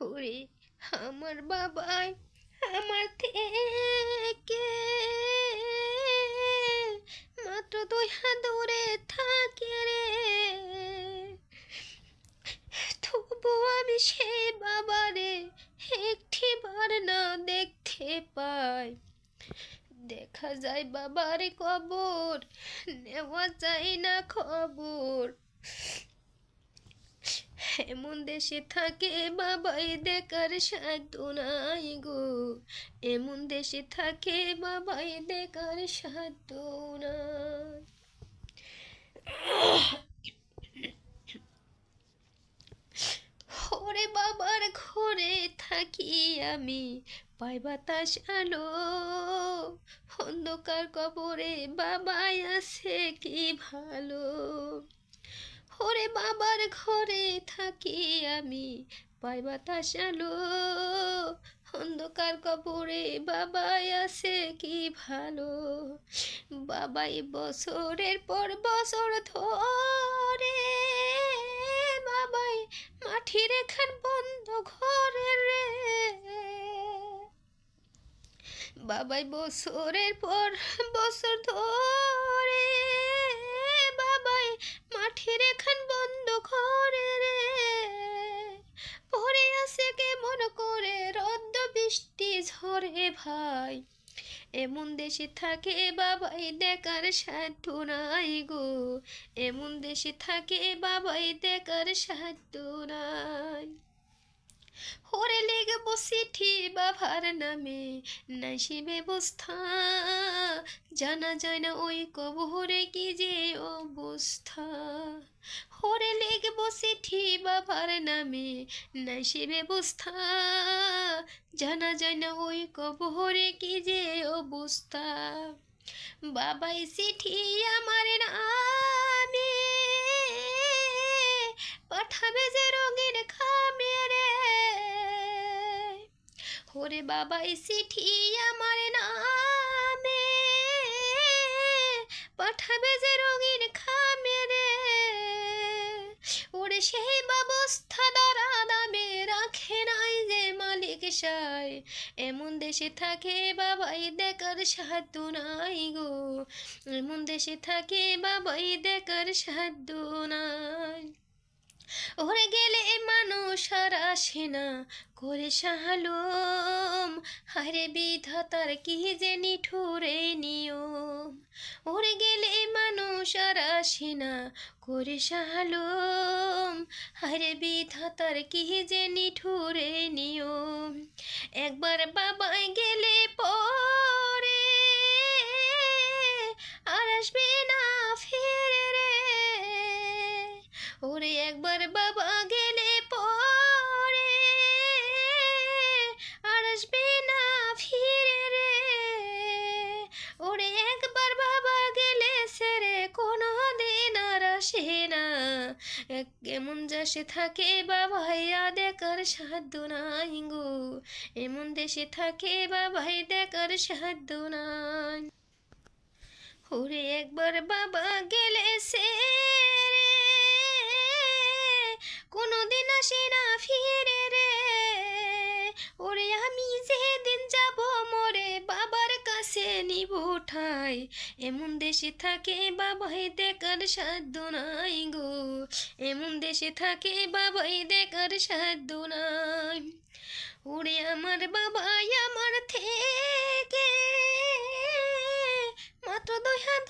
ওরে আমার বাবাই আমার থেকে মাত্র 2 হাত দূরে থাকে রে, তবু আমি সেই বাবারে একটিবার না দেখতে পাই। দেখা যায় বাবার কবর, নেওয়া যায় না খবর। এমন দেশে থাকে বাবাই দেখার সাধ্য নাই গো, এমন দেশে থাকে বাবাই দেখার সাধ্য নাই। ওরে বাবার ঘরে থাকি আমি, পাই বাতাস আলো, অন্ধকার কবরে বাবাই আছে কি ভালো। ওরে বাবার ঘরে থাকি আমি, পাই বাতাস আলো, অন্ধকার কবরে বাবাই আছে কি ভালো। বাবাই বছরের পর বছর ধরে বাবাই মাটির খান বন্ধ ঘরে রে, বাবাই বছরের পর বছর ধরে বাবাই মাটির খান বন্ধ ঘরে রে, পরে আছে কেমন করে রোদ বৃষ্টি ঝরে ভাই। এমন দেশে থাকে বাবাই দেখার সাধ্য নাই গো, এমন দেশে থাকে বাবাই দেখার সাধ্য নাই। ওরে লিখব চিঠি বাবার নামে, নাই সে ব্যবস্থা, জানা যায় না ওই কবরে কি যে অবস্থা। ওরে লিখব চিঠি বাবার নামে, নাই সে ব্যবস্থা, জানা যায় না ওই কবরে কি যে অবস্থা। বাবাই চিঠি আমার নামে পাঠাবে যে রঙিন খামে রে, ওরে বাবাই চিঠি আমার নামে পাঠাবে যে রঙিন খামে রে, ওরে সেই ব্যবস্থা ধরা দামে রাখে নাই যে মালিক সাই। এমন দেশে থাকে বাবাই দেখার সাধ্য নাই গো, এমন দেশে থাকে বাবাই দেখার সাধ্য নাই। ওরে গেলে মানুষ আর আসে না করে সাহালুম, হারে বিধাতার কি যে নিঠুরে নিয়ম। ওরে গেলে মানুষ আর আসে না করে সাহালুম, হারে বিধাতার কি যে নিঠুরে নিয়ম। একবার বাবাই গেলে পরে আর আসবে না ফিরে রে, ওরে একবার বাবা গেলে পরে আর আসবে না ফিরে রে, ওরে একবার বাবা গেলে সেরে কোনো দিন আর আসে না। এমন দেশে থাকে বাবাইয়া দেখার সাধ্য নাই গো, এমন দেশে থাকে বাবাই দেখার সাধ্য নাই। ওরে একবার বাবা গেলে সে কোনোদিন আসে না ফিরে রে, ওরে আমি যেদিন যাব মরে বাবার কাছে নিব ঠাই। এমন দেশে থাকে বাবাই দেখার সাধ্য নাই গো, এমন দেশে থাকে বাবাই দেখার সাধ্য নাই। ওরে আমার বাবাই আমার থেকে মাত্র 2 হাত